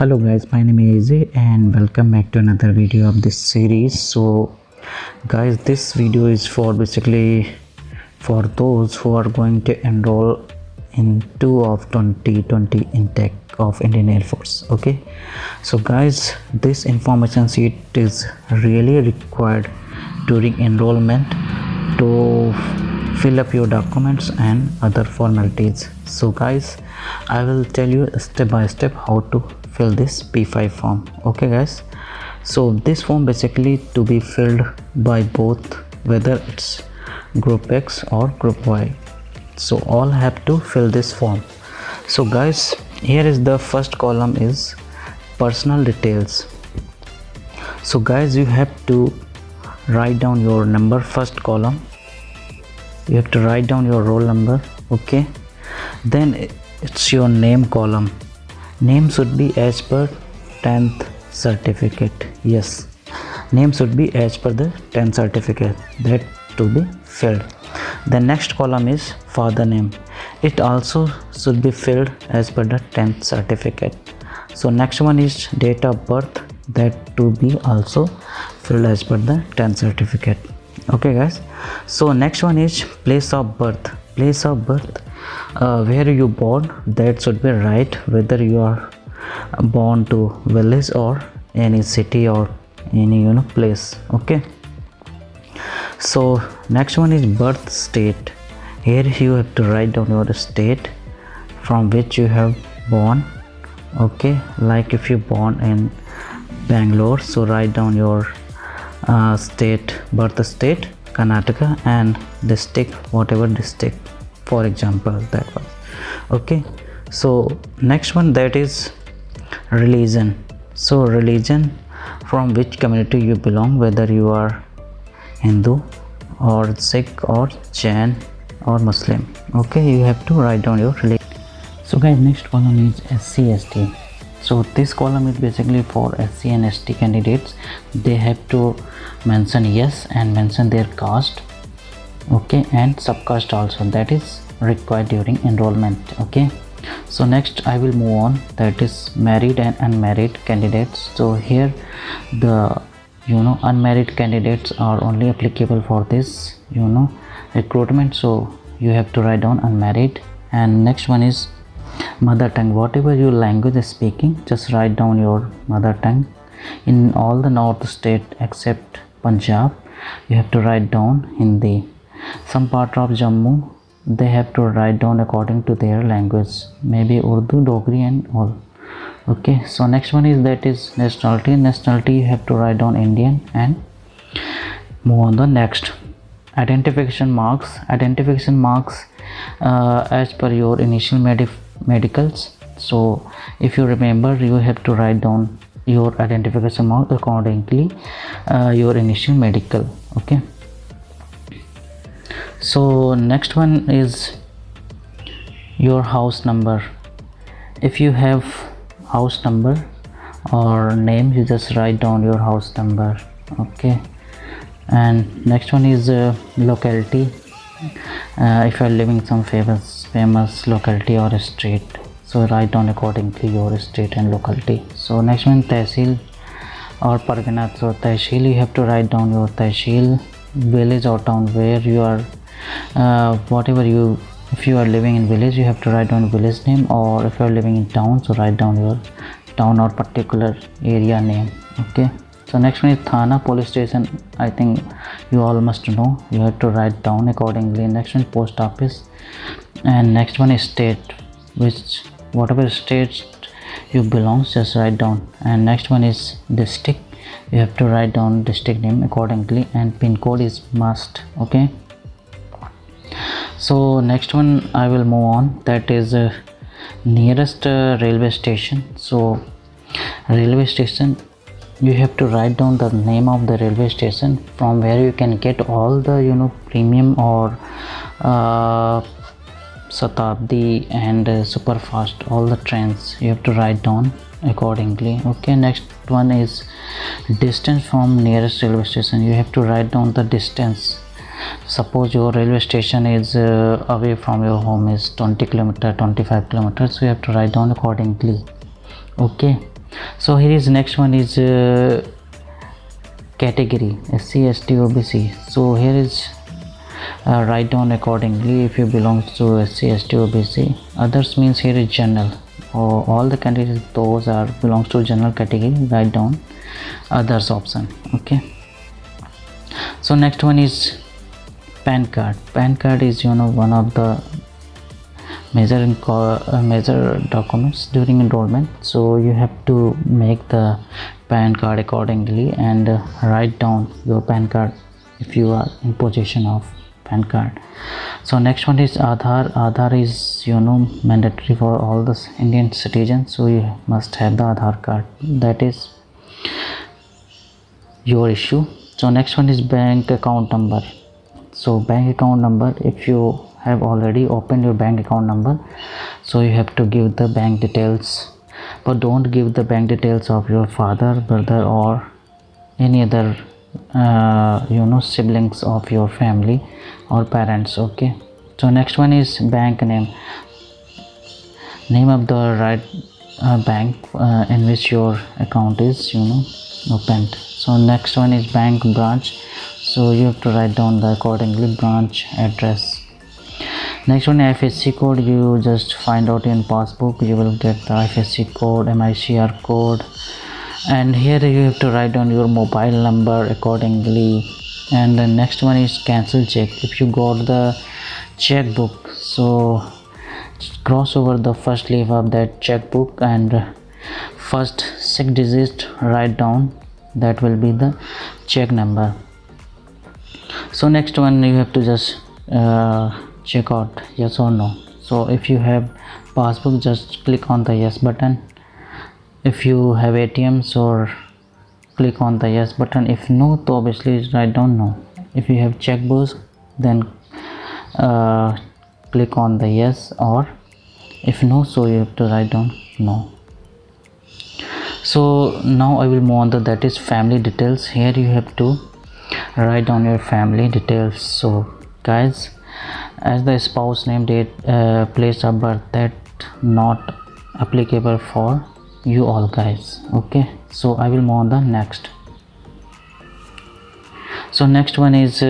Hello guys, my name is Easy and welcome back to another video of this series. So guys, this video is for basically for those who are going to enroll in 2 of 2020 intake of Indian Air Force. Okay, so guys, this information sheet is really required during enrollment to fill up your documents and other formalities. So guys, I will tell you step by step how to fill this P-5 form. Okay guys, so this form basically to be filled by both, whether it's group X or group Y. So all have to fill this form. So guys, here is the first column is personal details. So guys, you have to write down your number. First column, you have to write down your roll number. Okay, then it's your name column. Name should be as per 10th certificate. Yes, name should be as per the 10th certificate, that to be filled. The next column is father name. It also should be filled as per the 10th certificate. So next one is date of birth, that to be also filled as per the 10th certificate. Okay guys, so next one is place of birth. Place of birth, where you born, that should be right, whether you are born to village or any city or any place. Okay, so next one is birth state. Here you have to write down your state from which you have born. Okay, like if you born in Bangalore, so write down your state, birth state Karnataka, and district, whatever district, for example, that one. Okay, so next one, that is religion. So religion, from which community you belong, whether you are Hindu or Sikh or Jain or Muslim. Okay, you have to write down your religion. So guys, next column is SCST. So this column is basically for SC and ST candidates. They have to mention yes and mention their caste. Okay, and subcaste also, that is required during enrollment. Okay, so next I will move on, that is married and unmarried candidates. So here the unmarried candidates are only applicable for this recruitment, so you have to write down unmarried. And next one is mother tongue. Whatever your language is speaking, just write down your mother tongue. In all the north state except Punjab, you have to write down Hindi. Some part of Jammu, they have to write down according to their language, maybe Urdu, Dogri and all. Okay, so next one is, that is nationality. Nationality you have to write down Indian, and move on the next. Identification marks. Identification marks as per your initial medicals. So if you remember, you have to write down your identification mark accordingly your initial medical. Okay, so next one is your house number. If you have house number or name, you just write down your house number. Okay, and next one is locality. If you are living some famous locality or a street, so write down accordingly your state and locality. So next one, tehsil or pargana. So tehsil, you have to write down your tehsil, village or town where you are, whatever you, if you are living in village, you have to write down village name, or if you are living in town, so write down your town or particular area name. Okay, so next one is thana, police station. I think you all must know, you have to write down accordingly. Next one, post office. And next one is state, which whatever state you belong, just write down. And next one is district. You have to write down district name accordingly, and pin code is must. Okay, so next one I will move on, that is nearest railway station. So railway station, you have to write down the name of the railway station from where you can get all the premium or Shatabdi and super fast, all the trains you have to write down accordingly. Okay, next one is distance from nearest railway station. You have to write down the distance. Suppose your railway station is away from your home is 20 kilometer, 25 kilometers, so you have to write down accordingly. Okay, So here is next one is category SCST OBC. So here is write down accordingly if you belong to SCST OBC. Others means here is general. All the candidates those are belongs to general category, write down others option. Okay, so next one is PAN card. PAN card is one of the major documents during enrollment, so you have to make the PAN card accordingly and write down your PAN card if you are in possession of PAN card. So next one is Aadhaar is mandatory for all the Indian citizens, so you must have the Aadhaar card, that is your issue. So next one is bank account number. So bank account number, if you have already opened your bank account number, so you have to give the bank details, but don't give the bank details of your father, brother or any other siblings of your family or parents. Okay, so next one is bank name of the right bank in which your account is opened. So next one is bank branch, so you have to write down the accordingly branch address. Next one, IFSC code, you just find out in passbook, you will get the IFSC code, MICR code, and here you have to write down your mobile number accordingly. And the next one is cancel check. If you got the checkbook, so cross over the first leaf of that checkbook and first 6 digits write down, that will be the check number. So next one, you have to just check out yes or no. So if you have passbook, just click on the yes button. If you have ATM, so click on the yes button. If no, so obviously write down no. If you have checkbook, then click on the yes, or if no, so you have to write down no. So now I will move on to that is family details. Here you have to write down your family details. So guys, as the spouse name, date, place of birth, that not applicable for you all guys. Okay, so I will move on the next. So next one is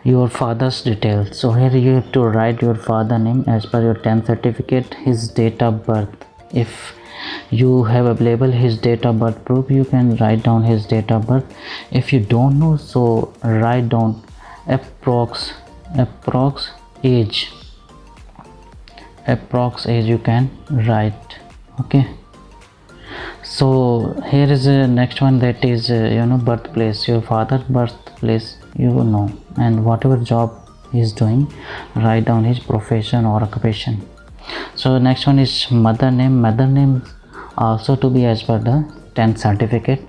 your father's details. So here you have to write your father name as per your 10th certificate, his date of birth. If you have available his date of birth proof, you can write down his date of birth. If you don't know, so write down approx age you can write. Okay, so here is the next one, that is birthplace, your father birthplace, and whatever job he is doing, write down his profession or occupation. So next one is mother name also to be as per the 10th certificate,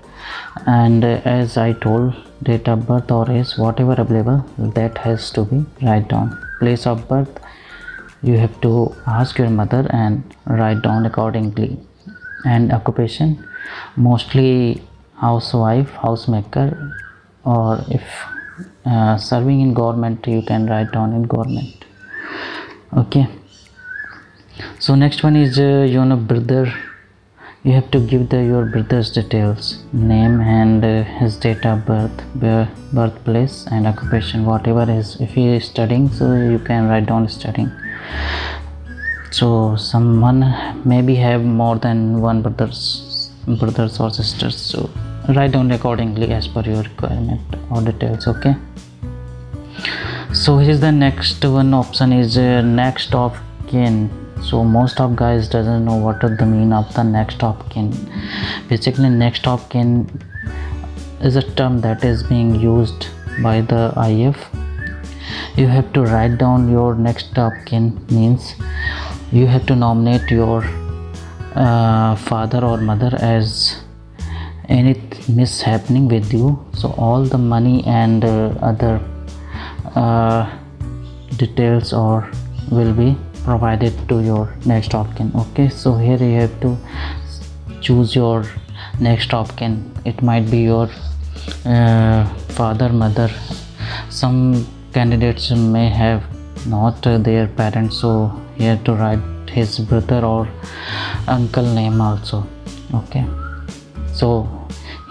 and as I told, date of birth or age, whatever available, that has to be write down. Place of birth, you have to ask your mother and write down accordingly. And occupation, mostly housewife, housemaker, or if serving in government, you can write down in government. Okay, so next one is brother. You have to give your brother's details, name and his date of birth, birthplace and occupation, whatever is. If he is studying, so you can write down studying. So someone maybe have more than one brothers or sisters, so write down accordingly as per your requirement or details. Okay, so here is the next one option is next of kin. So most of guys doesn't know what is the meaning of the next of kin. Basically, next of kin is a term that is being used by the IF. You have to write down your next of kin, means you have to nominate your father or mother as any mishappening with you, so all the money and other details or will be provided to your next of kin. Okay, so here you have to choose your next of kin. It might be your father, mother. Some candidates may have not their parents, so you have to write his brother or uncle name also. Okay, so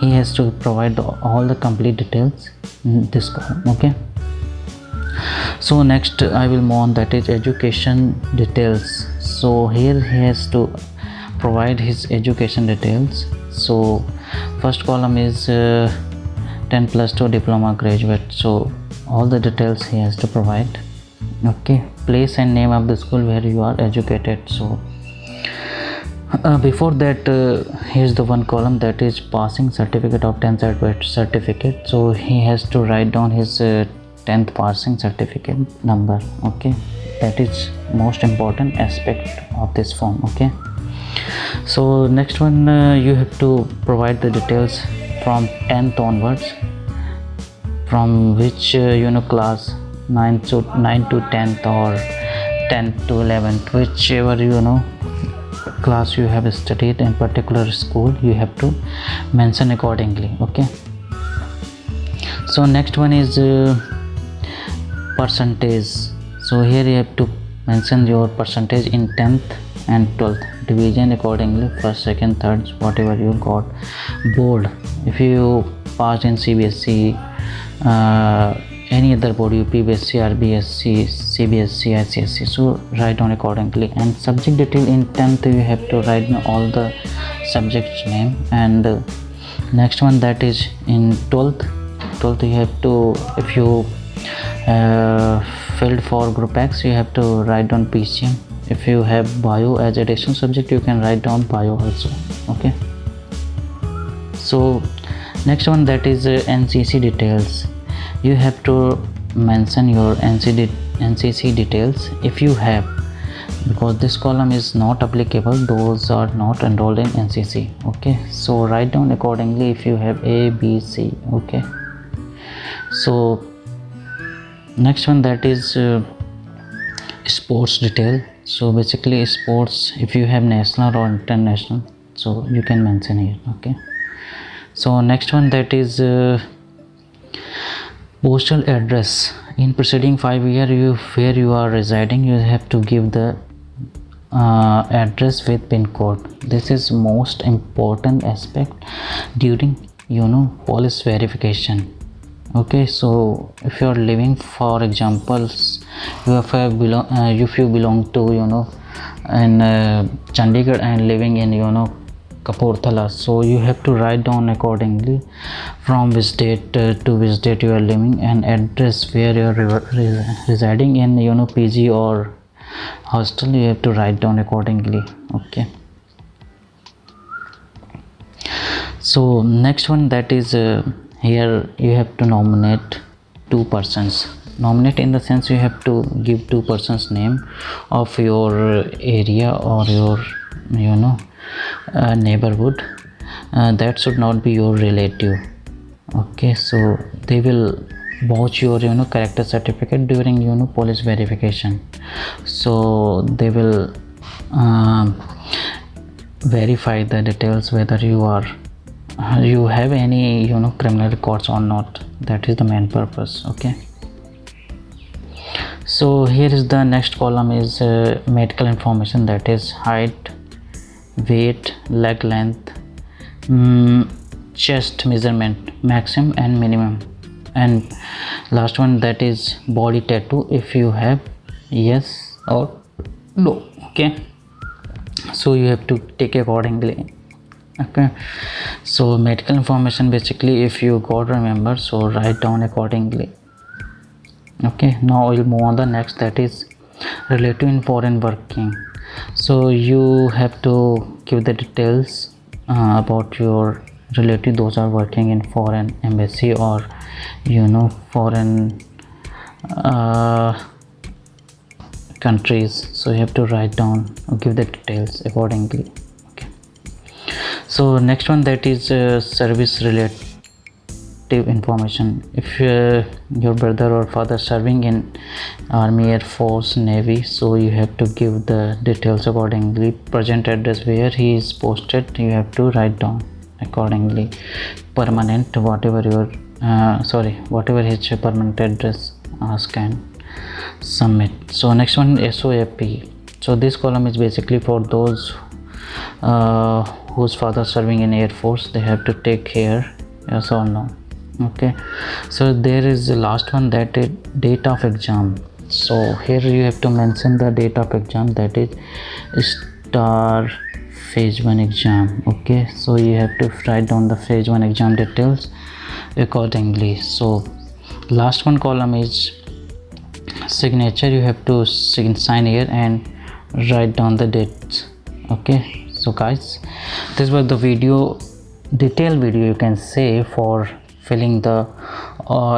he has to provide all the complete details in this column. Okay, so next I will move on, that is education details. So here he has to provide his education details. So first column is 10 plus 2 diploma graduate, so all the details he has to provide. Okay, place and name of the school where you are educated. So before that, here's the one column, that is passing certificate of 10th certificate. So he has to write down his 10th passing certificate number. Okay, that is most important aspect of this form. Okay, so next one, you have to provide the details from 10th onwards, from which class 9 to 10th or 10th to 11th, whichever class you have studied in particular school, you have to mention accordingly. Okay, so next one is percentage. So here you have to mention your percentage in 10th and 12th, division accordingly, first, second, third, whatever you got. Board, if you passed in CBSE, any other board, UPBSC, RBSC, CBSC, SCST, so write down accordingly. And subject detail in 10th, you have to write down all the subjects name. And next one, that is in 12th you have to, if you filled for group X, you have to write down PCM. If you have bio as additional subject, you can write down bio also. Okay, so next one, that is NCC details. You have to mention your NCC details if you have, because this column is not applicable, those are not enrolled in NCC. Okay, so write down accordingly if you have A, B, C. Okay, so next one, that is sports detail. So basically sports, if you have national or international, so you can mention here. Okay, so next one, that is postal address. In preceding 5 years, where you are residing, you have to give the address with pin code. This is most important aspect during police verification. Okay, so if you are living, for example, if you belong to in Chandigarh and living in Kapurthala, so you have to write down accordingly from which date to which date you are living, and address where you are residing in PG or hostel, you have to write down accordingly. Okay, so next one, that is here you have to nominate 2 persons. Nominate in the sense you have to give 2 persons name of your area or your neighborhood. That should not be your relative. Okay, so they will vouch your character certificate during police verification. So they will verify the details whether you have any criminal records or not. That is the main purpose. Okay, so here is the next column is medical information, that is height, weight, leg length, chest measurement, maximum and minimum. And last one, that is body tattoo, if you have, yes or no. Okay, so you have to take accordingly. Okay, so medical information, basically if you got remember, so write down accordingly. Okay, now we'll move on the next, that is relative in foreign working. So you have to give the details about your relative, those are working in foreign embassy or foreign countries. So you have to write down or give the details accordingly. Okay, so next one, that is service related information. If your brother or father serving in Army, Air Force, Navy, so you have to give the details accordingly. Present address where he is posted, you have to write down accordingly. Permanent, whatever his permanent address, ask and submit. So next one, SOAP. So this column is basically for those whose father serving in Air Force, they have to take care, yes or no. Okay, so there is the last one, that is date of exam. So here you have to mention the date of exam, that is star phase 1 exam. Okay, so you have to write down the phase 1 exam details accordingly. So last one column is signature. You have to sign here and write down the dates. Okay, so guys, this was the video, detailed video you can say, for filling the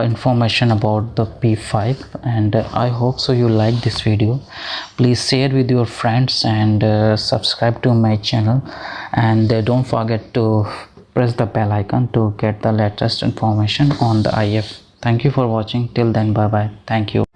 information about the P-5, and I hope so you like this video. Please share with your friends and subscribe to my channel, and don't forget to press the bell icon to get the latest information on the IF. Thank you for watching. Till then, bye bye. Thank you.